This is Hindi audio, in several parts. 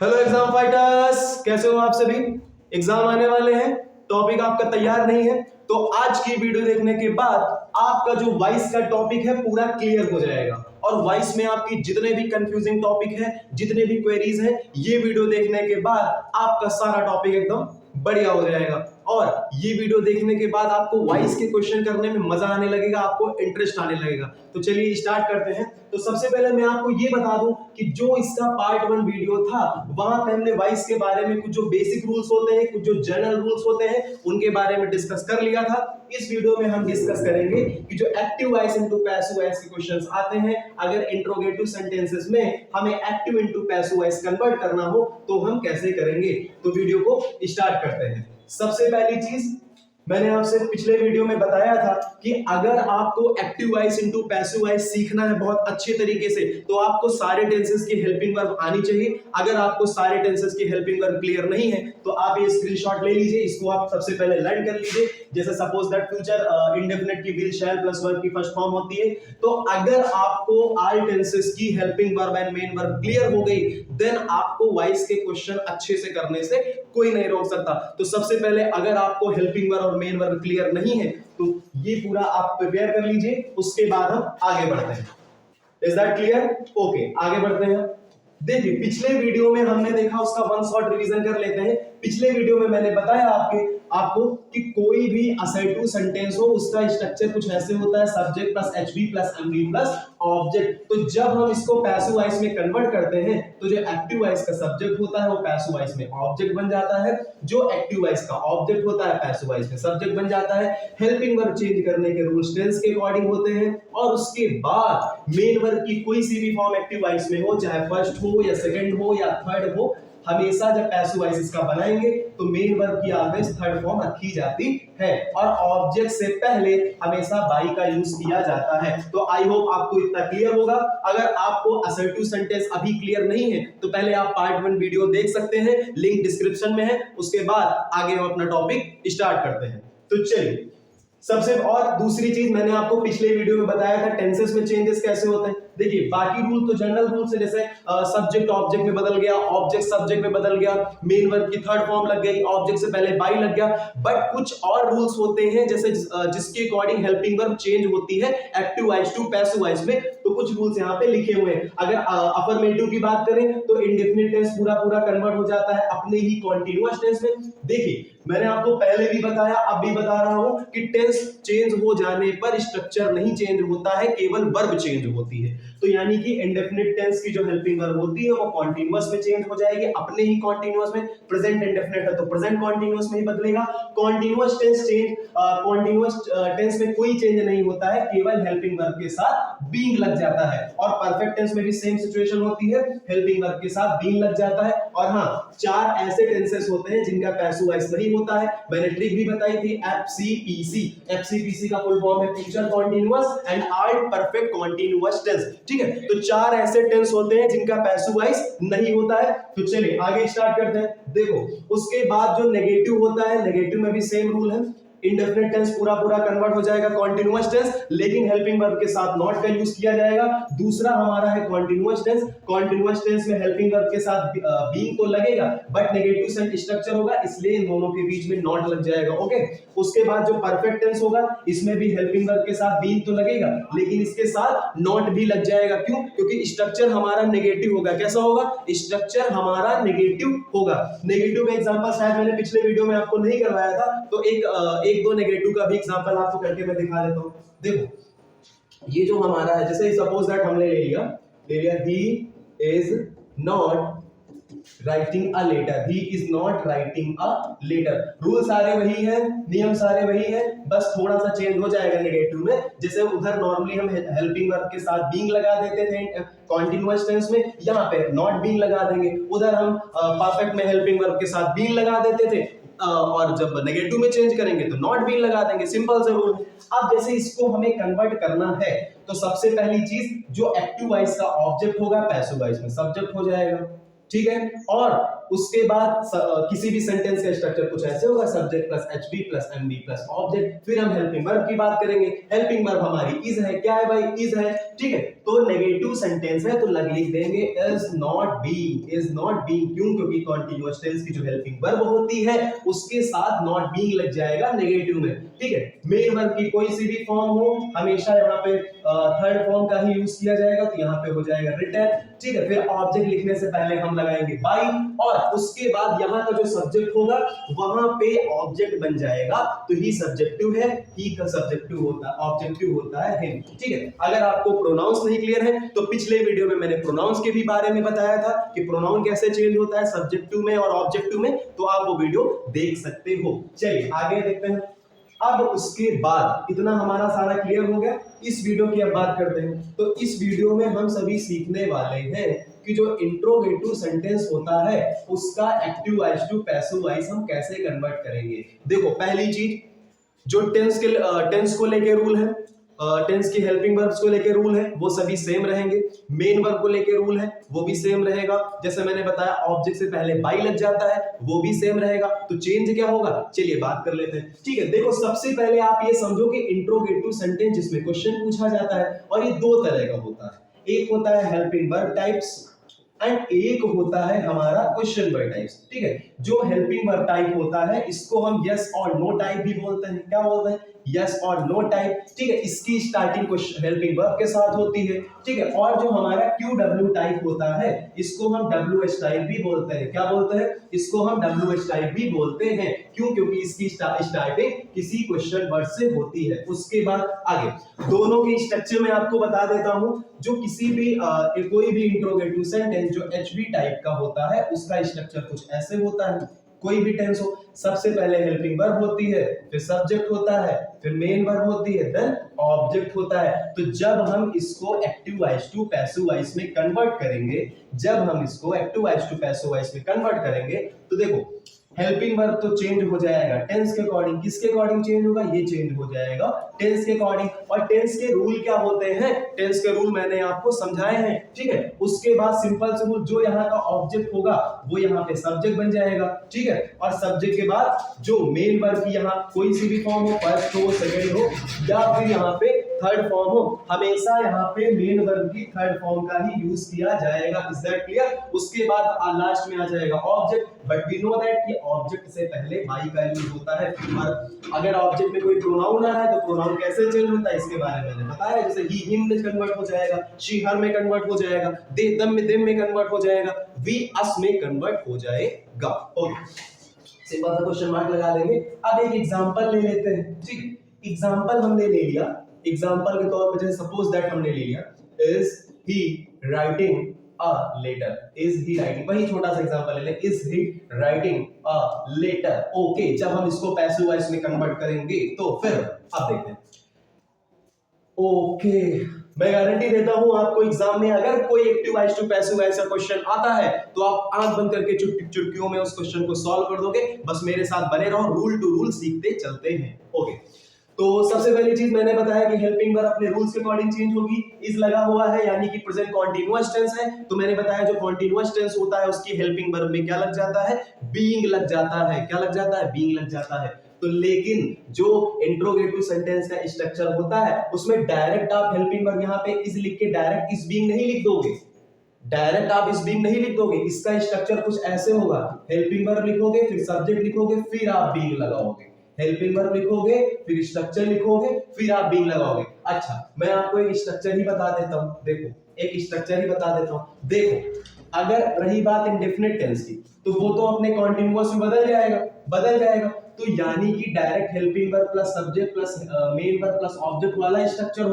हेलो एग्जाम फाइटर्स, कैसे हो आप सभी। एग्जाम आने वाले हैं, टॉपिक आपका तैयार नहीं है तो आज की वीडियो देखने के बाद आपका जो वॉइस का टॉपिक है पूरा क्लियर हो जाएगा। और वॉइस में आपकी जितने भी कंफ्यूजिंग टॉपिक है, जितने भी क्वेरीज हैं, ये वीडियो देखने के बाद आपका सारा टॉपिक एकदम बढ़िया हो जाएगा। और ये वीडियो देखने के बाद आपको वॉइस के क्वेश्चन करने में मजा आने लगेगा, आपको इंटरेस्ट आने लगेगा। तो चलिए स्टार्ट करते हैं। तो सबसे पहले मैं आपको ये बता दूं कि जो इसका पार्ट 1 वीडियो था वहां पे हमने वॉइस के बारे में कुछ जो बेसिक रूल्स होते हैं, कुछ जो जनरल रूल्स होते हैं, उनके बारे में डिस्कस कर लिया था। इस वीडियो में हम डिस्कस करेंगे कि जो active voice into passive voice के क्वेश्चंस आते हैं, अगर इंट्रोगेटिव सेंटेंसेस में हमें active into passive voice convert करना हो तो हम कैसे करेंगे। तो वीडियो को स्टार्ट करते हैं। सबसे पहली चीज मैंने आपसे पिछले वीडियो में बताया था कि अगर आपको active voice into passive voice सीखना है बहुत अच्छे तरीके से तो आपको सारे टेंसेस की हेल्पिंग वर्ब आनी चाहिए। अगर आपको सारे टेंसेस की हेल्पिंग वर्ब क्लियर नहीं है तो आप ये स्क्रीनशॉट ले लीजिए, इसको आप सबसे पहले लर्न कर लीजिए। जैसे सपोज दैट फ्यूचर इंडेफिनिट की विल शैल प्लस वर्ब की फर्स्ट फॉर्म होती है। तो अगर आपको ऑल टेंसेस की helping verb and main verb clear हो गई देन आपको वॉइस के क्वेश्चन अच्छे से करने से कोई नहीं रोक सकता। तो सबसे पहले अगर आपको हेल्पिंग वर्ब और मेन वर्ब क्लियर नहीं है तो ये पूरा आप प्रिपेयर कर लीजिए, उसके बाद हम आगे बढ़ते हैं। Is that clear? ओके, आगे बढ़ते हैं। देखिए पिछले वीडियो में हमने देखा, उसका वन शॉट रिवीजन कर लेते हैं। पिछले वीडियो में मैंने बताया आपको कि कोई भी असर्टिव सेंटेंस हो उसका स्ट्रक्चर कुछ ऐसे होता है, subject plus HV plus MV plus object. तो जब हम इसको पैसिव वॉइस में कन्वर्ट करते हैं तो जो एक्टिव वॉइस का सब्जेक्ट होता है वो पैसिव वॉइस में ऑब्जेक्ट बन जाता है, जो एक्टिव वॉइस का ऑब्जेक्ट होता है पैसिव वॉइस में सब्जेक्ट बन जाता है। हेल्पिंग वर्ब चेंज करने के रूल्स टेंस के अकॉर्डिंग होते हैं और उसके बाद मेन वर्ब की कोई सी भी फॉर्म एक्टिव वॉइस में हो, चाहे फर्स्ट हो या सेकंड हो या थर्ड हो, हमेशा जब पैसिव वॉइस इसका बनाएंगे तो मेन वर्ब की ऑलवेज थर्ड फॉर्म रखी जाती है और ऑब्जेक्ट से पहले हमेशा बाई का यूज किया जाता है। तो आई होप आपको इतना क्लियर होगा। अगर आपको असर्टिव सेंटेंस अभी क्लियर नहीं है तो पहले आप पार्ट 1 वीडियो देख सकते हैं, लिंक डिस्क्रिप्शन में है। उसके बाद आगे हम अपना टॉपिक स्टार्ट करते हैं। तो चलिए, सबसे और दूसरी चीज मैंने आपको पिछले वीडियो में बताया था टेंसेस में चेंजेस कैसे होते हैं। देखिए बाकी रूल तो जनरल रूल से, जैसे सब्जेक्ट ऑब्जेक्ट में बदल गया, ऑब्जेक्ट सब्जेक्ट में बदल गया, मेन वर्ब की थर्ड फॉर्म लग गई, ऑब्जेक्ट से पहले बाई लग गया। बट कुछ और रूल्स होते हैं जैसे जिसके अकॉर्डिंग हेल्पिंग वर्ब चेंज होती है active voice to passive voice में। तो कुछ रूल्स यहाँ पे लिखे हुए हैं। अगर अफर्मेटिव की बात करें तो इंडेफिनिट टेंस पूरा पूरा कन्वर्ट हो जाता है अपने ही कॉन्टिन्यूअस टेंस में। देखिए मैंने आपको पहले भी बताया, अब भी बता रहा हूं कि टेंस चेंज हो जाने पर स्ट्रक्चर नहीं चेंज होता है, केवल वर्ब चेंज होती है। तो यानी कि इंडेफिनिट टेंस की जो हेल्पिंग वर्ब होती है वो कॉन्टिन्यूअस में चेंज हो जाएगी अपने ही कॉन्टिन्यूअस में। प्रेजेंट इंडेफिनिट है तो प्रेजेंट कॉन्टिन्यूअस में ही बदलेगा। कॉन्टिन्यूअस टेंस में कोई चेंज नहीं होता है, केवल हेल्पिंग वर्ब के साथ बीइंग लग जाता है। और परफेक्ट टेंस में भी सेम सिचुएशन होती है, हेल्पिंग वर्ब के साथ बीइंग लग जाता है। और हां, 4 ऐसे टेंसेस होते हैं जिनका पैसिव वॉइस नहीं होता है। मैंने ट्रिक भी बताई थी, एफसीपीसी। एफसीपीसी का फुल फॉर्म है future continuous and alt perfect continuous tense. ठीक है, तो 4 ऐसे टेंस होते हैं जिनका पैसिव वॉइस नहीं होता है। तो चलिए आगे स्टार्ट करते हैं। देखो उसके बाद जो नेगेटिव होता है, नेगेटिव में भी सेम रूल है। इंडेफिनिट टेंस पूरा पूरा कन्वर्ट हो जाएगा कॉन्टिन्यूअस टेंस, लेकिन हेल्पिंग वर्ब के साथ नॉट का यूज किया जाएगा। दूसरा हमारा है कॉन्टिन्यूअस टेंस। कॉन्टिन्यूअस टेंस में हेल्पिंग वर्ब के साथ बीइंग तो लगेगा बट नेगेटिव सेंस स्ट्रक्चर होगा, इसलिए इन दोनों के बीच में नॉट लग जाएगा। ओके, उसके बाद जो परफेक्ट टेंस होगा इसमें भी हेल्पिंग वर्ब के साथ बीइंग तो लगेगा लेकिन इसके साथ नॉट भी लग जाएगा। क्यों? क्योंकि स्ट्रक्चर हमारा नेगेटिव होगा। कैसा होगा? स्ट्रक्चर हमारा नेगेटिव होगा। नेगेटिव का एग्जांपल शायद मैंने पिछले वीडियो में आपको नहीं करवाया था, तो एक दो नेगेटिव का भी एग्जांपल आपको करके मैं दिखा देता हूं। देखो ये जो हमारा है, जैसे सपोज दैट हमने ले लिया he is not writing a letter, he is not writing a letter. Rule सारे वही है, नियम सारे वही है, बस थोड़ा सा चेंज हो जाएगा नेगेटिव में। जैसे उधर नॉर्मली हम हेल्पिंग वर्ब के साथ बीइंग लगा देते थे कॉन्टिन्यूअस टेंस में, यहाँ पे नॉट बीइंग लगा देंगे। उधर हम परफेक्ट में हेल्पिंग वर्ब के साथ बीइंग लगा देते थे और जब नेगेटिव में चेंज करेंगे तो नॉट बीइंग लगा देंगे। सिंपल से रूल। अब जैसे इसको हमें कन्वर्ट करना है तो सबसे पहली चीज जो एक्टिव वॉइस का ऑब्जेक्ट होगा पैसिव वॉइस में सब्जेक्ट हो जाएगा। ठीक है, और उसके बाद किसी भी सेंटेंस का स्ट्रक्चर कुछ ऐसे होगा, subject plus HB plus MB plus object. फिर हम हेल्पिंग वर्ब की बात करेंगे। हेल्पिंग वर्ब हमारी इज है, क्या है भाई, इज है, ठीक है। तो नेगेटिव सेंटेंस है तो लिख देंगे is not being, is not being. क्यों? क्योंकि कॉन्टिन्यूअस टेंस की जो हेल्पिंग वर्ब होती है उसके साथ नॉट बीइंग लग जाएगा नेगेटिव में, ठीक है। मेन वर्ब की कोई सी भी फॉर्म हो, हमेशा यहाँ पे थर्ड फॉर्म का ही यूज किया जाएगा, तो यहाँ पे हो जाएगा रिटन, ठीक है। फिर ऑब्जेक्ट लिखने से पहले हम लगाएंगे बाई, और उसके बाद यहाँ का जो सब्जेक्ट होगा वहां पे ऑब्जेक्ट बन जाएगा, तो ही सब्जेक्टिव है, ही का सब्जेक्टिव होता है, ऑब्जेक्टिव होता है हिम, ठीक है। अगर आपको प्रोनाउंस नहीं क्लियर है तो पिछले वीडियो में मैंने प्रोनाउंस के भी बारे में बताया था कि प्रोनाउन कैसे चेंज होता है सब्जेक्टिव में और ऑब्जेक्टिव में, तो आप वो वीडियो देख सकते हो। चलिए आगे देखते हैं। अब उसके बाद इतना हमारा सारा क्लियर हो गया। इस वीडियो की अब बात करते हैं। तो इस वीडियो में हम सभी सीखने वाले हैं कि जो इंट्रोगेटिव सेंटेंस होता है उसका active voice to passive voice हम कैसे कन्वर्ट करेंगे। देखो पहली चीज, जो टेंस को लेके रूल है, टेंस की हेल्पिंग वर्ब्स को लेके रूल है वो सभी सेम रहेंगे। मेन वर्ब को लेके रूल है वो भी सेम रहेगा। जैसे मैंने बताया ऑब्जेक्ट से पहले बाई लग जाता है वो भी सेम रहेगा। तो चेंज क्या होगा, चलिए बात कर लेते हैं, ठीक है। देखो सबसे पहले आप ये समझो कि इंट्रोगेटिव सेंटेंस जिसमें क्वेश्चन पूछा जाता है, और ये दो तरह का होता है। एक होता है हेल्पिंग वर्ब टाइप्स एंड एक होता है हमारा क्वेश्चन वर्ड टाइप्स, ठीक है। जो हेल्पिंग वर्ब टाइप होता है इसको हम यस और नो टाइप भी बोलते हैं। क्या बोलते हैं, यस और नो टाइप, ठीक है। इसकी स्टार्टिंग क्वेश्चन हेल्पिंग वर्ब के साथ होती है, ठीक है। और जो हमारा क्यू डब्ल्यू टाइप होता है इसको हम डब्ल्यू एच टाइप भी बोलते हैं। क्या बोलते हैं, इसको हम डब्ल्यू एच टाइप भी बोलते हैं। क्यों? क्योंकि इसकी स्टार्टिंग किसी क्वेश्चन वर्ड से होती है। उसके बाद आगे दोनों के स्ट्रक्चर में आपको बता देता हूं। जो किसी भी कोई भी इंट्रोगेटिव सेंटेंस जो एचबी टाइप का होता है उसका स्ट्रक्चर कुछ ऐसे होता है। कोई भी टेंस हो, सबसे पहले हेल्पिंग वर्ब होती है, फिर सब्जेक्ट होता है, फिर मेन वर्ब होती है, देन ऑब्जेक्ट होता है। तो जब हम इसको active voice to passive voice में कन्वर्ट करेंगे, जब हम इसको active voice to passive voice में कन्वर्ट करेंगे तो देखो हेल्पिंग वर्ब तो चेंज हो जाएगा टेंस के अकॉर्डिंग। किसके अकॉर्डिंग चेंज होगा, ये चेंज हो जाएगा टेंस के अकॉर्डिंग। और टेंस के रूल क्या होते हैं, टेंस के रूल मैंने आपको समझाए हैं, ठीक है। उसके बाद सिंपल से रूल, जो यहाँ का ऑब्जेक्ट होगा वो यहाँ पे सब्जेक्ट बन जाएगा, ठीक है। और सब्जेक्ट के बाद जो मेन वर्ब की यहाँ कोई सी भी फॉर्म हो, फर्स्ट हो, सेकंड हो या फिर यहाँ पे थर्ड फॉर्म हो, हमेशा यहाँ पे मेन वर्ब की थर्ड फॉर्म का ही यूज किया जाएगा। Is that clear? उसके बाद लास्ट में आ जाएगा object, but we know that कि ऑब्जेक्ट से पहले बाई का यूज होता है। और अगर ऑब्जेक्ट में कोई प्रोनाउन आ रहा है तो प्रोनाउन कैसे चेंज होता है इसके बारे में मैंने बताया। जैसे ही हिम में कन्वर्ट हो जाएगा, शी हर में कन्वर्ट हो जाएगा, दे दम में देम में कन्वर्ट हो जाएगा, वी अस में कन्वर्ट हो जाएगा। ओके, सिंपल सा क्वेश्चन मार्क लगा देंगे। अब एक एग्जांपल ले लेते हैं, ठीक है। एग्जांपल हमने ले लिया, एग्जांपल के तौर पे जैसे सपोज दैट हमने ले लिया is he writing a letter, is he writing, वही छोटा सा एग्जांपल ले ले, is he writing a letter. Okay, जब हम इसको पैसिव वॉइस में कन्वर्ट करेंगे तो फिर अब देखते हैं। ओके, मैं गारंटी देता हूं आपको एग्जाम में अगर कोई active voice to passive voice का क्वेश्चन आता है तो आप आंख बंद करके चुटकियों में उस क्वेश्चन को सॉल्व कर दोगे। बस मेरे साथ बने रहो, रूल टू रूल सीखते चलते हैं। ओके, तो सबसे पहली चीज मैंने बताया कि हेल्पिंग वर्ब अपने रूल्स के अकॉर्डिंग चेंज होगी। इज लगा हुआ है यानी कि प्रेजेंट कॉन्टिन्यूअस टेंस है, तो मैंने बताया जो कॉन्टिन्यूअस टेंस होता है उसकी हेल्पिंग वर्ब में क्या लग जाता है, बीइंग लग जाता है। क्या लग जाता है, बीइंग लग जाता है। तो लेकिन जो इंट्रोगेटिव सेंटेंस का स्ट्रक्चर होता है उसमें डायरेक्ट आप हेल्पिंग वर्ब यहाँ पे इज लिख के डायरेक्ट इज बीइंग नहीं लिख दोगे, डायरेक्ट आप इज बीइंग नहीं लिख दोगे। इसका स्ट्रक्चर कुछ ऐसे होगा, हेल्पिंग वर्ब लिखोगे, फिर सब्जेक्ट लिखोगे, फिर आप बीइंग लगाओगे। हेल्पिंग वर्ब लिखोगे, फिर स्ट्रक्चर लिखोगे, फिर आप बीइंग लगाओगे। अच्छा, मैं आपको एक स्ट्रक्चर ही बता देता हूं। देखो, एक स्ट्रक्चर ही बता देता हूं। देखो, अगर रही बात इंडेफिनिट टेंस की तो वो तो अपने कॉन्टिन्यूअस में बदल जाएगा। तो यानी कि direct helping verb plus subject plus main verb plus object वाला स्ट्रक्चर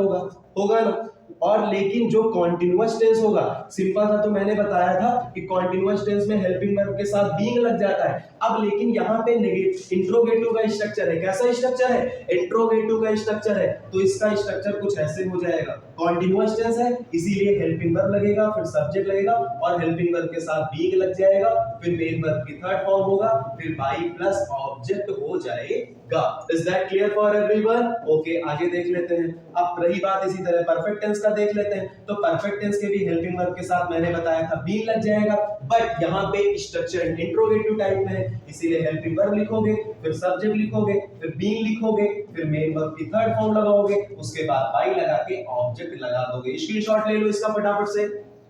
होगा ना। और लेकिन जो कॉन्टिन्यूअस टेंस होगा, सिंपल था तो मैंने बताया था कि कॉन्टिन्यूअस टेंस में हेल्पिंग वर्ब के साथ बीइंग लग जाता है। अब लेकिन यहाँ पे इंट्रोगेटिव का स्ट्रक्चर है। कैसा स्ट्रक्चर है, इंट्रोगेटिव का स्ट्रक्चर है। तो इसका स्ट्रक्चर कुछ ऐसे हो जाएगा, कॉन्टिन्यूअस टेंस है इसीलिए हेल्पिंग वर्ब लगेगा, फिर सब्जेक्ट लगेगा और हेल्पिंग वर्ब के साथ बीइंग लग जाएगा, फिर मेन वर्ब की थर्ड फॉर्म होगा, फिर बाई प्लस ऑब्जेक्ट हो जाएगा। Is that clear for everyone? Okay, आगे देख लेते हैं। अब रही बात इसी तरह परफेक्ट टेंस टेंस का देख लेते हैं। तो परफेक्ट टेंस के भी हेल्पिंग वर्ब के साथ मैंने बताया था बीन लग जाएगा, बट यहाँ पे स्ट्रक्चर इंट्रोगेटिव टाइप में है, इसीलिए हेल्पिंग वर्ब लिखोगे, फिर सब्जेक्ट लिखोगे, फिर बीन लिखोगे, फिर मेन वर्ब की थर्ड फॉर्म लगाओगे, उसके बाद बाई लगा के ऑब्जेक्ट लगा दोगे। स्क्रीनशॉट ले लो इसका फटाफट से,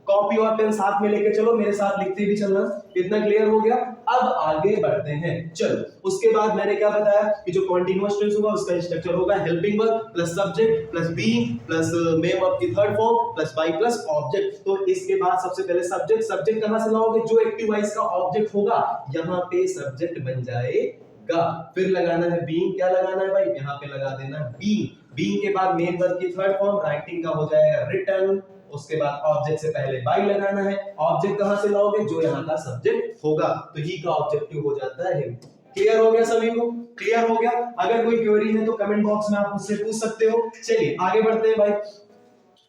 कॉपी और पेन साथ में लेके चलो, मेरे साथ लिखते भी चलना। इतना क्लियर हो गया? अब आगे बढ़ते हैं। चलो, उसके बाद मैंने क्या बताया कि जो कॉन्टिन्यूअस टेंस होगा उसका स्ट्रक्चर होगा helping verb plus subject plus being plus main verb की third form plus by plus object. तो इसके बाद सबसे पहले सब्जेक्ट कहां से लाओगे? जो एक्टिव वॉइस का ऑब्जेक्ट होगा यहां पे सब्जेक्ट बन जाएगा। फिर लगाना है बीइंग, क्या लगाना है भाई? यहां पे लगा देना बीइंग के बाद मेन वर्ब की थर्ड फॉर्म राइटिंग का हो जाएगा रिटन, उसके बाद ऑब्जेक्ट से पहले बाई लगाना है। ऑब्जेक्ट कहां से लाओगे? जो यहाँ का सब्जेक्ट होगा, तो ही का ऑब्जेक्टिव हो जाता है। क्लियर हो गया सभी को? क्लियर हो गया? अगर कोई क्वेरी है तो कमेंट बॉक्स में आप मुझसे पूछ सकते हो। चलिए आगे बढ़ते हैं भाई,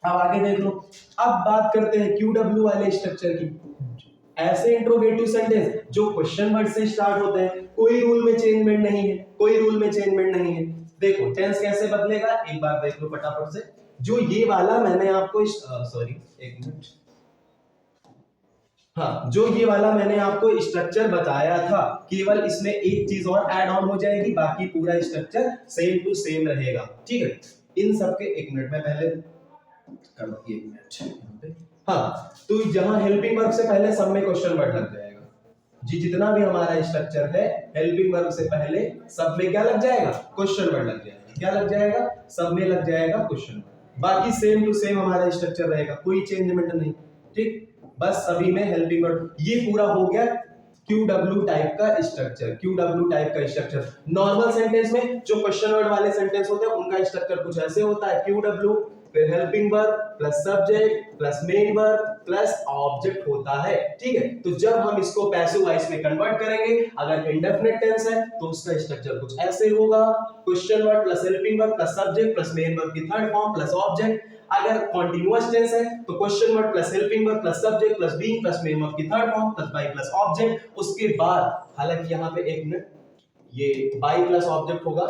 अब आगे देख लो। अब बात करते हैं QW वाले स्ट्रक्चर की। ऐसे इंट्रोगेटिव सेंटेंस जो क्वेश्चन वर्ड से स्टार्ट होते हैं, कोई रूल में चेंजमेंट नहीं है, कोई रूल में चेंजमेंट नहीं है। देखो टेंस कैसे बदलेगा, एक बार देख लो फटाफट से। जो ये वाला मैंने आपको सॉरी एक मिनट, हाँ, जो ये वाला मैंने आपको स्ट्रक्चर बताया था, केवल इसमें एक चीज और ऐड ऑन हो जाएगी, बाकी पूरा स्ट्रक्चर सेम टू सेम रहेगा। ठीक है, इन सब के एक मिनट में पहले कर दो, एक मिनट। हाँ, तो जहां हेल्पिंग वर्ब से पहले सब में क्वेश्चन वर्ड लग जाएगा जी। जितना भी हमारा स्ट्रक्चर है हेल्पिंग वर्ब से पहले सब में क्या लग जाएगा? क्वेश्चन वर्ड लग जाएगा। क्या लग जाएगा? सब में लग जाएगा क्वेश्चन वर्ड। बाकी सेम टू सेम हमारा स्ट्रक्चर रहेगा, कोई चेंजमेंट नहीं। ठीक, बस सभी में हेल्पिंग वर्ब। ये पूरा हो गया QW टाइप का स्ट्रक्चर। QW टाइप का स्ट्रक्चर नॉर्मल सेंटेंस में जो क्वेश्चन वर्ड वाले सेंटेंस होते हैं उनका स्ट्रक्चर कुछ ऐसे होता है, QW फिर helping verb plus subject plus main verb plus object होता है। ठीक है, तो जब हम इसको पैसिव वॉइस में कन्वर्ट करेंगे, अगर इंडेफिनिट टेंस है तो उसका स्ट्रक्चर कुछ ऐसे होगा, question word plus helping verb plus subject plus main verb की थर्ड फॉर्म प्लस ऑब्जेक्ट। अगर कॉन्टिन्यूअस टेंस है तो question word plus helping verb plus subject plus being plus main verb की third form plus by plus object. उसके बाद, हालांकि यहाँ पे एक मिनट, ये बाई प्लस ऑब्जेक्ट होगा,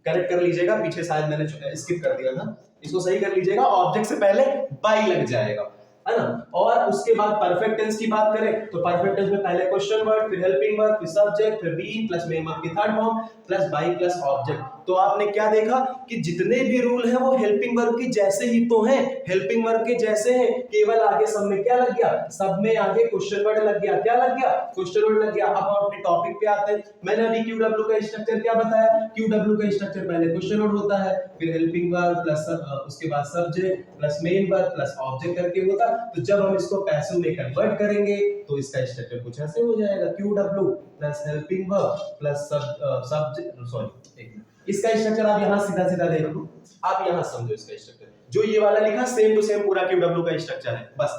करेक्ट कर लीजिएगा, पीछे शायद मैंने स्किप कर दिया था, इसको सही कर लीजिएगा। ऑब्जेक्ट से पहले बाई लग जाएगा, है ना। और उसके बाद परफेक्ट टेंस की बात करें तो परफेक्ट टेंस में पहले क्वेश्चन वर्ड फिर हेल्पिंग वर्ब फिर सब्जेक्ट फिर बीइंग प्लस मेन वर्ब की third form plus by plus object. तो आपने क्या देखा कि जितने भी रूल हैं वो हेल्पिंग वर्ब के जैसे ही तो हैं, हेल्पिंग वर्ब के जैसे हैं, केवल आगे सब में क्या लग गया? सब में आगे क्वेश्चन वर्ड लग गया। क्या लग गया? क्वेश्चन वर्ड लग गया। अब हम अपने टॉपिक पे आते हैं। मैंने अभी QW का स्ट्रक्चर क्या बताया? QW का स्ट्रक्चर पहले क्वेश्चन वर्ड होता है, फिर हेल्पिंग वर्ब प्लस उसके बाद subject plus main verb plus object करके होता। तो जब हम इसको पैसिव में कन्वर्ट करेंगे तो इसका स्ट्रक्चर कुछ ऐसे हो जाएगा, QW plus helping verb plus subject, sorry एक मिनट, इसका स्ट्रक्चर आप यहां सीधा सीधा देख लो, आप यहां समझो इसका स्ट्रक्चर। जो ये वाला लिखा सेम टू सेम पूरा QW का स्ट्रक्चर है। बस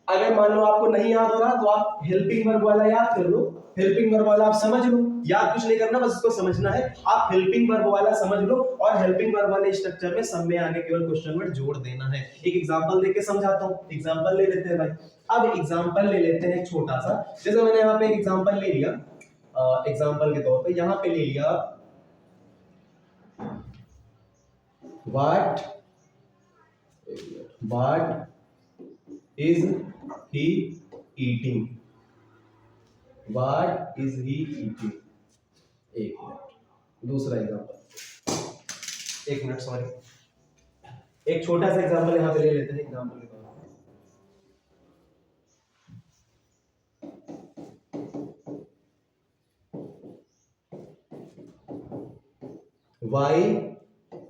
अगर मान लो आपको नहीं याद हो रहा तो आप हेल्पिंग वर्ब वाला याद कर लो, हेल्पिंग वर्ब वाला आप समझ लो, याद कुछ नहीं करना, बस इसको समझना है। आप हेल्पिंग वर्ब वाला समझ लो और हेल्पिंग वर्ब वाले स्ट्रक्चर में सब में आगे केवल क्वेश्चन वर्ड जोड़ देना है। एक एग्जांपल देके समझाता हूं, एग्जांपल ले लेते हैं भाई। अब एग्जांपल ले लेते हैं छोटा सा, जैसे मैंने यहाँ पे एक एग्जांपल ले लिया, एग्जांपल के तौर पे यहाँ पे ले लिया what is he eating? What is he eating? एक मिनट, दूसरा एग्जांपल, एक मिनट सॉरी, एक छोटा सा एग्जांपल यहाँ पे ले लेते हैं। एग्जांपल के तौर पे why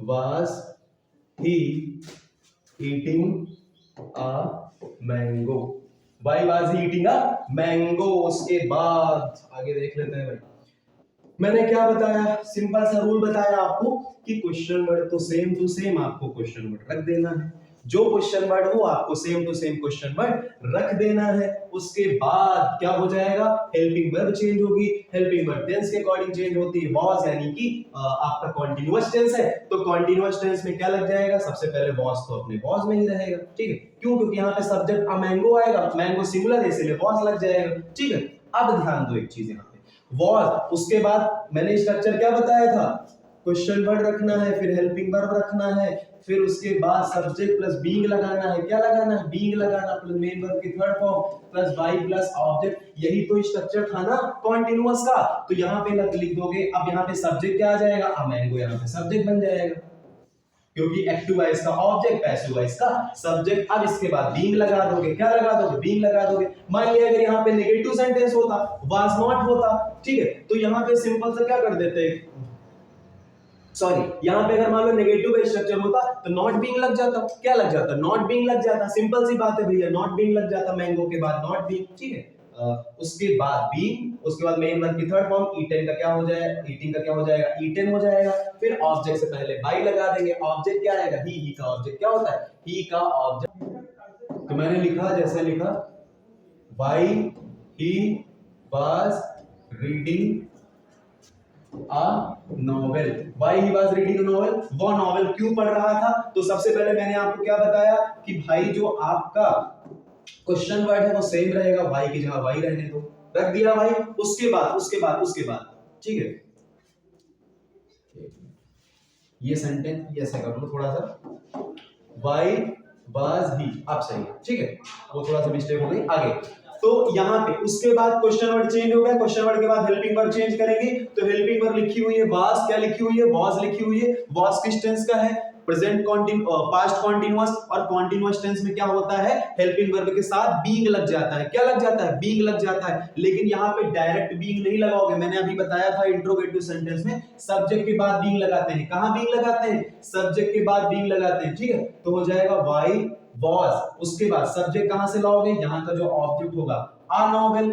was he eating a mango? Why was he eating a mango? उसके बाद आगे देख लेते हैं भाई। मैंने क्या बताया? सिंपल सा रूल बताया आपको कि क्वेश्चन वर्ड तो सेम टू सेम आपको क्वेश्चन वर्ड रख देना है, जो क्वेश्चन वर्ड हो आपको same to same question word रख देना है। उसके बाद क्या हो जाएगा? हेल्पिंग वर्ब चेंज होगी, हेल्पिंग वर्ब टेंस के अकॉर्डिंग चेंज होती है। वॉज यानी कि आपका कॉन्टिन्यूअस टेंस है तो कॉन्टिन्यूअस टेंस में क्या लग जाएगा? सबसे पहले वॉज तो अपने वॉज में ही रहेगा। ठीक है, क्यों? क्योंकि यहाँ पे सब्जेक्ट अ मैंगो आएगा, मैंगो सिंगुलर है इसलिए वॉज लग जाएगा। ठीक है, अब ध्यान दो एक चीज, यहाँ पे वॉज, उसके बाद मैंने स्ट्रक्चर क्या बताया था? क्वेश्चन वर्ड रखना है, फिर हेल्पिंग वर्ब रखना है, फिर उसके बाद सब्जेक्ट प्लस बीइंग लगाना है। क्या लगाना है? बीइंग लगाना, प्लस मेन वर्ब की third form plus by plus object. यही तो स्ट्रक्चर था ना कॉन्टिन्यूअस का। तो यहाँ पे लिख दोगे। अब यहाँ पे सब्जेक्ट क्या आ जाएगा? अब मैंगो यहाँ पे सब्जेक्ट बन जाएगा, क्योंकि एक्टिव वॉइस का ऑब्जेक्ट, पैसिव वॉइस का सब्जेक्ट। अब इसके बाद बीइंग लगा दोगे। क्या लगा दोगे? बीइंग लगा दोगे। मान लिया अगर यहाँ पे नेगेटिव सेंटेंस होता, वाज नॉट होता, ठीक है, तो यहाँ पे सिंपल से क्या कर देते, सॉरी, यहाँ पे अगर मान लो नेगेटिव का स्ट्रक्चर होता तो नॉट बीइंग लग जाता। क्या लग जाता? नॉट बीइंग लग जाता। सिंपल सी बात है भैया, नॉट बीइंग लग जाता मैंगो के बाद नॉट बीइंग, ठीक है। उसके बाद बीइंग, उसके बाद मेन वर्ब की थर्ड फॉर्म ईटेन का क्या हो जाएगा? ईटिंग का क्या हो जाएगा? ईटेन हो जाएगा। फिर ऑब्जेक्ट से पहले बाई लगा देंगे। ऑब्जेक्ट क्या आएगा? ही का ऑब्जेक्ट क्या होता है? ही का ऑब्जेक्ट। तो मैंने लिखा, जैसे लिखा, why he was reading a novel, why he was reading a novel, वो नॉवेल क्यों पढ़ रहा था। तो सबसे पहले मैंने आपको क्या बताया कि भाई जो आपका क्वेश्चन वर्ड है वो सेम रहेगा, वाई की जगह वाई रहने दो, रख दिया भाई। उसके बाद ठीक है, ये सेंटेंस ऐसे कर लो थोड़ा सा, वाई वाज ही, अब सही है, ठीक है, वो थोड़ा सा मिस्टेक हो गई आगे। तो यहाँ पे उसके बाद क्वेश्चन वर्ड चेंज हो गया, क्वेश्चन वर्ड के बाद हेल्पिंग वर्ब चेंज करेंगे। तो हेल्पिंग वर्ब लिखी हुई है वाज, क्या लिखी हुई है? वाज लिखी हुई है। वाज किस टेंस का है? Present past continuous. और कॉन्टिन्यूअस टेंस में क्या होता है? हेल्पिंग वर्ब के साथ बीइंग लग जाता है। क्या लग जाता है? बीइंग लग जाता है। लेकिन यहाँ पे डायरेक्ट बीइंग नहीं लगाओगे, मैंने अभी बताया था इंट्रोगेटिव सेंटेंस में सब्जेक्ट के बाद बीइंग लगाते हैं। कहां बीइंग लगाते हैं? सब्जेक्ट के बाद बीइंग लगाते हैं, ठीक है। तो हो जाएगा वाई वाज। उसके बाद सब्जेक्ट कहां से लाओगे? यहाँ का जो ऑब्जेक्ट होगा, आ नॉवेल।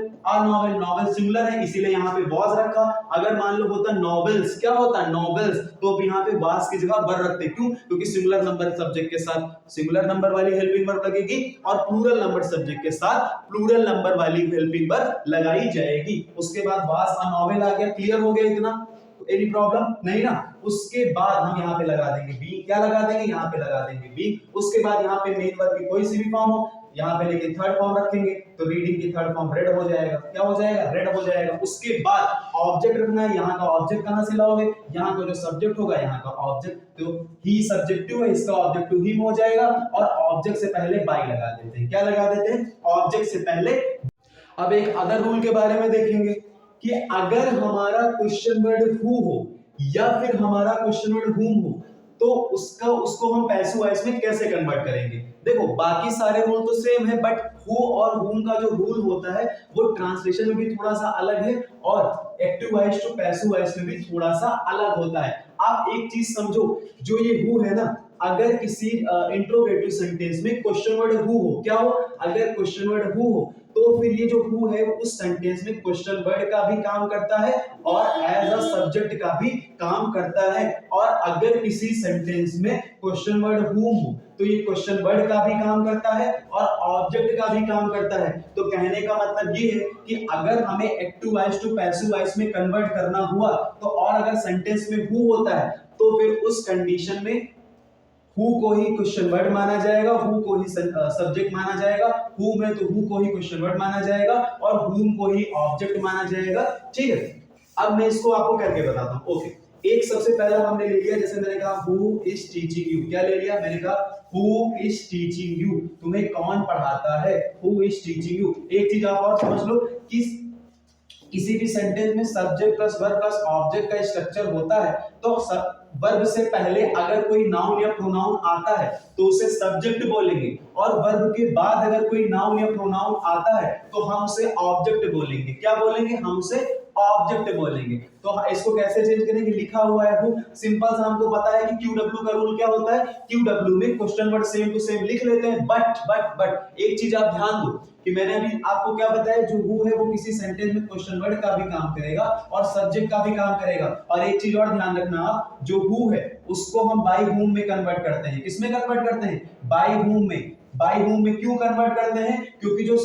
नॉवेल सिंगुलर है इसीलिए यहाँ पे वाज रखा। अगर मान लो होता नॉवेल्स, क्या होता है? नॉवेल्स, तो अब यहाँ पे वाज की जगह वर रखते। क्यों? क्योंकि सिंगुलर नंबर सब्जेक्ट के साथ सिंगुलर नंबर वाली हेल्पिंग वर्ब लगेगी और प्लूरल नंबर सब्जेक्ट के साथ प्लूरल नंबर वाली हेल्पिंग वर्ब लगाई जाएगी। उसके बाद वाज अ नॉवेल आ गया। क्लियर हो गया इतना? एनी प्रॉब्लम नहीं ना? उसके बाद हम यहाँ पे लगा देंगे बी। क्या लगा देंगे? यहाँ पे लगा देंगे बी। उसके बाद यहाँ पे मेन वर्ब की कोई सी भी फॉर्म हो, यहाँ पे लेके थर्ड फॉर्म रखेंगे, तो रीडिंग की थर्ड फॉर्म रेड हो जाएगा। क्या हो जाएगा? रेड हो जाएगा। उसके बाद ऑब्जेक्ट रखना है। यहाँ का ऑब्जेक्ट कहाँ से लाओगे? यहाँ का जो सब्जेक्ट होगा, यहाँ का ऑब्जेक्ट, तो ही सब्जेक्टिव है, इसका ऑब्जेक्टिव ही हो जाएगा। और ऑब्जेक्ट से पहले बाई लगा देते हैं। क्या लगा देते हैं? ऑब्जेक्ट से पहले। अब एक अदर रूल के बारे में देखेंगे कि अगर हमारा क्वेश्चन वर्ड हु हो या फिर हमारा क्वेश्चन वर्ड हुम हो, तो उसको हम पैसिव वॉइस में कैसे कन्वर्ट करेंगे। देखो बाकी सारे रूल तो सेम है, बट हु और हुम का जो रूल होता है वो ट्रांसलेशन में भी थोड़ा सा अलग है और active voice to passive voice में भी थोड़ा सा अलग होता है। आप एक चीज समझो, जो ये हु है ना, अगर किसी इंट्रोगेटिव सेंटेंस में क्वेश्चन वर्ड हु हो, क्या हो? अगर क्वेश्चन वर्ड हु हो, तो फिर ये जो हु है वो उस सेंटेंस में क्वेश्चन वर्ड का भी काम करता है और एज अ सब्जेक्ट का भी काम करता है। और अगर किसी सेंटेंस में क्वेश्चन वर्ड हुम हो, तो ये क्वेश्चन वर्ड का भी काम करता है और ऑब्जेक्ट का भी काम करता है। तो कहने का मतलब ये है कि अगर हमें active voice to passive voice में कन्वर्ट करना हुआ, तो और अगर सेंटेंस में हु होता है, तो फिर उस कंडीशन में who co he question word माना जाएगा, हु को ही सब्जेक्ट माना जाएगा, हु में तो who co he question word माना जाएगा और हुम को ही ऑब्जेक्ट माना जाएगा, ठीक है। अब मैं इसको आपको करके बताता हूं। ओके, एक सबसे पहला हमने ले लिया, जैसे मैंने कहा हु इज टीचिंग यू। क्या ले लिया? मैंने कहा हु इज टीचिंग यू, तुम्हें कौन पढ़ाता है? Who is teaching you. एक चीज आप और समझ लो कि किसी भी सेंटेंस में subject plus verb plus object का स्ट्रक्चर होता है, तो वर्ब से पहले अगर कोई नाउन या प्रोनाउन आता है तो उसे सब्जेक्ट बोलेंगे, और वर्ब के बाद अगर कोई नाउन या प्रोनाउन आता है तो हम उसे ऑब्जेक्ट बोलेंगे। क्या बोलेंगे? हम उसे ऑब्जेक्ट बोलेंगे। तो इसको कैसे चेंज करेंगे? लिखा हुआ है हु, सिंपल सा हमको पता है कि QW का रूल क्या होता है। QW में question word same to same लिख लेते हैं, बट एक चीज आप ध्यान दो कि मैंने अभी आपको क्या बताया, जो हु है वो किसी सेंटेंस में क्वेश्चन वर्ड का भी काम करेगा और सब्जेक्ट का भी काम करेगा। और एक चीज और ध्यान रखना आप, जो हु है उसको हम बाय हुम में कन्वर्ट करते हैं। किसमें कन्वर्ट करते हैं? बाय हुम में। बाय whom में क्यों कन्वर्ट करते हैं, क्योंकि जो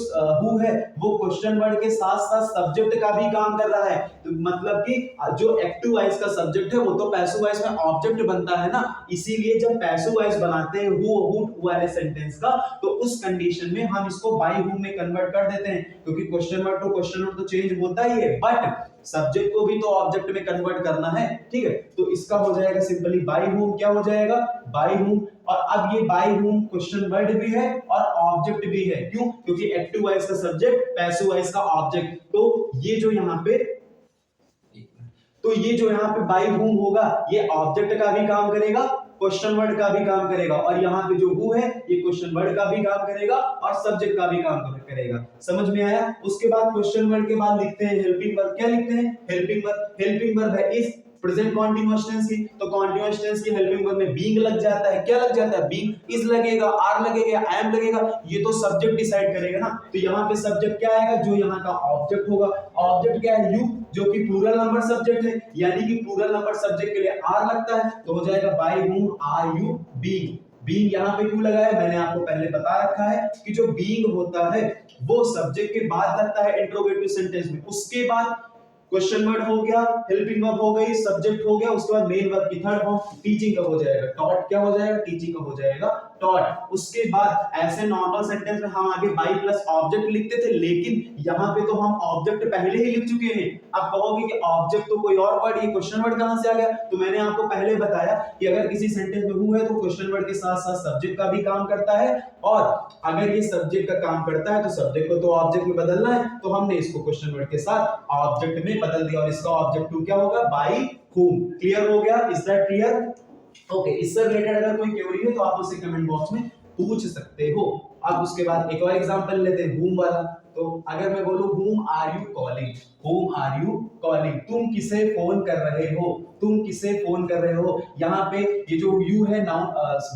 who है वो क्वेश्चन वर्ड के साथ साथ सब्जेक्ट का भी काम कर रहा है। तो मतलब कि जो एक्टिव वॉइस का सब्जेक्ट है वो तो पैसिव वॉइस में ऑब्जेक्ट बनता है ना, इसीलिए जब पैसिव वॉइस बनाते हैं who वाले सेंटेंस का, तो उस कंडीशन में हम इसको बाय whom में कन्वर्ट कर देते हैं, क्योंकि क्वेश्चन वर्ड तो चेंज होता ही है, बट सब्जेक्ट को भी तो ऑब्जेक्ट में कन्वर्ट करना है। ठीक है, तो इसका हो जाएगा सिंपली बाय whom, क्या हो जाएगा बाय whom। और अब ये बाय whom क्वेश्चन वर्ड भी है और ऑब्जेक्ट भी है, क्यों, क्योंकि एक्टिव वॉइस का सब्जेक्ट पैसिव वॉइस का ऑब्जेक्ट। तो ये जो यहाँ पे बाय whom होगा ये ऑब्जेक्ट का भी काम करेगा, क्वेश्चन वर्ड का भी काम करेगा, और यहाँ पे जो who है ये क्वेश्चन वर्ड का भी काम करेगा और सब्जेक्ट का भी काम करेगा। समझ में आया। उसके बाद क्वेश्चन वर्ड के बाद लिखते हैं हेल्पिंग वर्ब। क्या लिखते हैं, हेल्पिंग वर्ब है इस प्रेजेंट कॉन्टिन्यूअस टेंस की, तो कॉन्टिन्यूअस टेंस की हेल्पिंग वर्ब में बीइंग लग जाता है। क्या लग जाता है, बीइंग, इज लगेगा, आर लगेगा, एम लगेगा, ये तो सब्जेक्ट डिसाइड करेगा ना। तो यहाँ पे सब्जेक्ट क्या आएगा, जो यहाँ का ऑब्जेक्ट होगा। ऑब्जेक्ट क्या है, यू, जो कि प्लूरल नंबर सब्जेक्ट है, यानी कि प्लूरल नंबर सब्जेक्ट के लिए आर लगता है, तो हो जाएगा by whom are you being. Being यहाँ पे क्यों लगाया, मैंने आपको पहले बता रखा है कि जो बीइंग होता है वो सब्जेक्ट के बाद लगता है इंट्रोगेटिव सेंटेंस में, उसके बाद क्वेश्चन वर्ड हो गया, हेल्पिंग वर्ब हो गई, सब्जेक्ट हो गया, उसके बाद मेन वर्ब की थर्ड फॉर्म टीचिंग का हो जाएगा, टॉट क्या हो जाएगा, टीचिंग का हो जाएगा टॉट। उसके बाद ऐसे नॉर्मल सेंटेंस में हम आगे बाई प्लस ऑब्जेक्ट लिखते थे, लेकिन यहाँ पे तो हम ऑब्जेक्ट पहले ही लिख चुके हैं। अब कहोगे कि ऑब्जेक्ट तो कोई और वर्ड, ये क्वेश्चन वर्ड कहां से आ गया, तो मैंने आपको पहले बताया कि अगर किसी सेंटेंस में हु है तो क्वेश्चन वर्ड के साथ साथ सब्जेक्ट का भी काम करता है, और अगर ये सब्जेक्ट का काम करता है तो सब्जेक्ट को तो ऑब्जेक्ट में बदलना है, तो हमने इसको क्वेश्चन वर्ड के साथ ऑब्जेक्ट में बदल दिया, और इसका ऑब्जेक्ट टू क्या होगा, बाय whom। क्लियर हो गया, इज दैट क्लियर। ओके, इससे रिलेटेड अगर कोई क्वेरी है तो आप उसे कमेंट बॉक्स में पूछ सकते हो। अब उसके बाद एक और एग्जांपल लेते हैं whom वाला। तो अगर मैं बोलूं whom are you calling, whom are you calling, तुम किसे फोन कर रहे हो, तुम किसे फोन कर रहे हो। यहाँ पे ये जो you है नाउन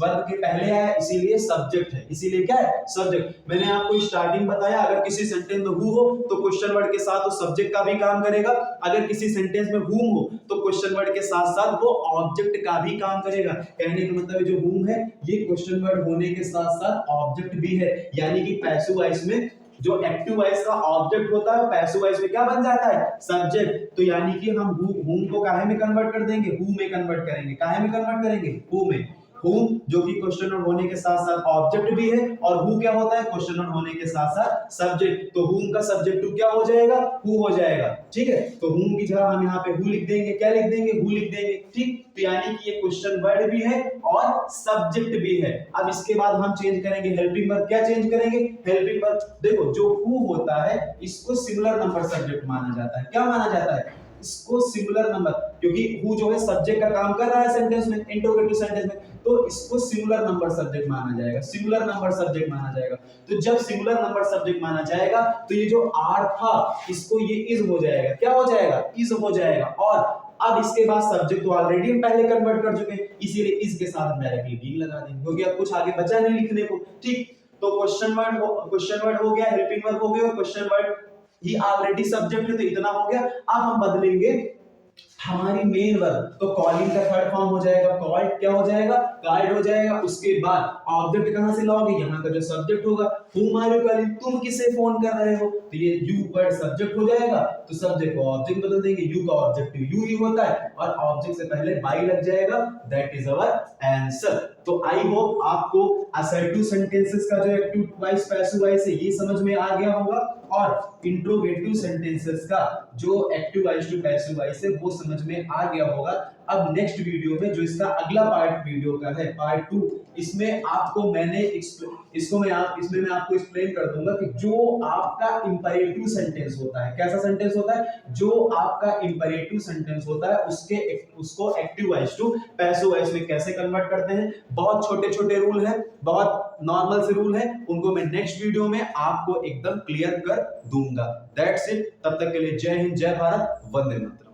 वर्ब के पहले है, इसीलिए सब्जेक्ट है, इसीलिए क्या है, सब्जेक्ट। मैंने आपको स्टार्टिंग बताया अगर किसी सेंटेंस में who हो तो क्वेश्चन वर्ड के साथ वो सब्जेक्ट का भी काम करेगा, अगर किसी सेंटेंस में whom हो तो क्वेश्चन वर्ड के साथ साथ वो ऑब्जेक्ट का भी काम करेगा। कहने का मतलब जो whom है ये क्वेश्चन वर्ड होने के साथ साथ ऑब्जेक्ट भी है, यानी कि पैसिव वॉइस में जो एक्टिव वॉइस का ऑब्जेक्ट होता है पैसिव वॉइस में क्या बन जाता है, सब्जेक्ट। तो यानी कि हम whom को काहे में कन्वर्ट कर देंगे, who में कन्वर्ट करेंगे। काहे में कन्वर्ट करेंगे, who में। whom जो कि क्वेश्चन वर्ड होने के साथ साथ ऑब्जेक्ट भी है, और who क्या होता है, क्वेश्चन वर्ड होने के साथ साथ सब्जेक्ट। तो whom का सब्जेक्ट टू क्या हो जाएगा, who हो जाएगा। ठीक है, तो whom की जगह हम यहाँ पे who लिख देंगे, क्या लिख देंगे, who लिख देंगे। ठीक, तो यानी कि ये क्वेश्चन वर्ड भी है और सब्जेक्ट भी है। अब इसके बाद हम चेंज करेंगे हेल्पिंग वर्ब। क्या चेंज करेंगे, हेल्पिंग वर्ब। देखो जो who होता है इसको सिंगुलर नंबर सब्जेक्ट माना जाता है। क्या माना जाता है, इसको सिंगुलर नंबर, क्योंकि who जो है सब्जेक्ट का काम कर रहा है सेंटेंस में, इंट्रोगेटिव सेंटेंस में, तो इसको सिंगुलर नंबर सब्जेक्ट माना जाएगा, सिंगुलर नंबर सब्जेक्ट माना जाएगा। तो जब सिंगुलर नंबर सब्जेक्ट माना जाएगा तो ये जो आर था इसको ये इज हो जाएगा। क्या हो जाएगा, इज हो जाएगा। और अब इसके बाद सब्जेक्ट तो ऑलरेडी हम पहले कन्वर्ट कर चुके हैं, इसीलिए इस के साथ हम डायरेक्टली बीइंग लगा देंगे, क्योंकि अब कुछ आगे बचा नहीं लिखने को। ठीक, तो क्वेश्चन वर्ड हो गया, हेल्पिंग वर्ब हो गया, और क्वेश्चन वर्ड ही ऑलरेडी सब्जेक्ट है तो इतना हो गया। अब हम बदलेंगे हमारी मेन वर्ब, तो कॉलिंग का थर्ड फॉर्म हो जाएगा कॉल्ड। क्या हो जाएगा, कॉल्ड हो जाएगा। उसके बाद ऑब्जेक्ट कहां से लाओगे, यहाँ का जो सब्जेक्ट होगा whom are you calling, तुम किसे फोन कर रहे हो, तो ये you वर्ड सब्जेक्ट हो जाएगा, तो सब्जेक्ट को ऑब्जेक्ट बदल देंगे, you का ऑब्जेक्ट you ही होता है, और ऑब्जेक्ट से पहले by लग जाएगा। That is our answer. तो आई होप आपको असर्टिव सेंटेंसेस का जो एक्टिव वॉइस पैसिव वॉइस है ये समझ में आ गया होगा, और इंट्रोगेटिव सेंटेंसेस का जो active voice to passive voice है वो समझ में आ गया होगा। अब नेक्स्ट वीडियो में जो इसका अगला पार्ट वीडियो का है पार्ट 2, इसमें आपको मैं आपको एक्सप्लेन कर दूंगा कि जो आपका इंपरेटिव सेंटेंस होता है, कैसा सेंटेंस होता है, जो आपका इंपरेटिव सेंटेंस होता है उसको active voice to passive voice में कैसे कन्वर्ट करते हैं। बहुत छोटे छोटे रूल है, बहुत नॉर्मल से रूल है, उनको मैं नेक्स्ट वीडियो में आपको एकदम क्लियर कर दूंगा। दैट्स इट, तब तक के लिए जय हिंद, जय भारत, वंदे मातरम।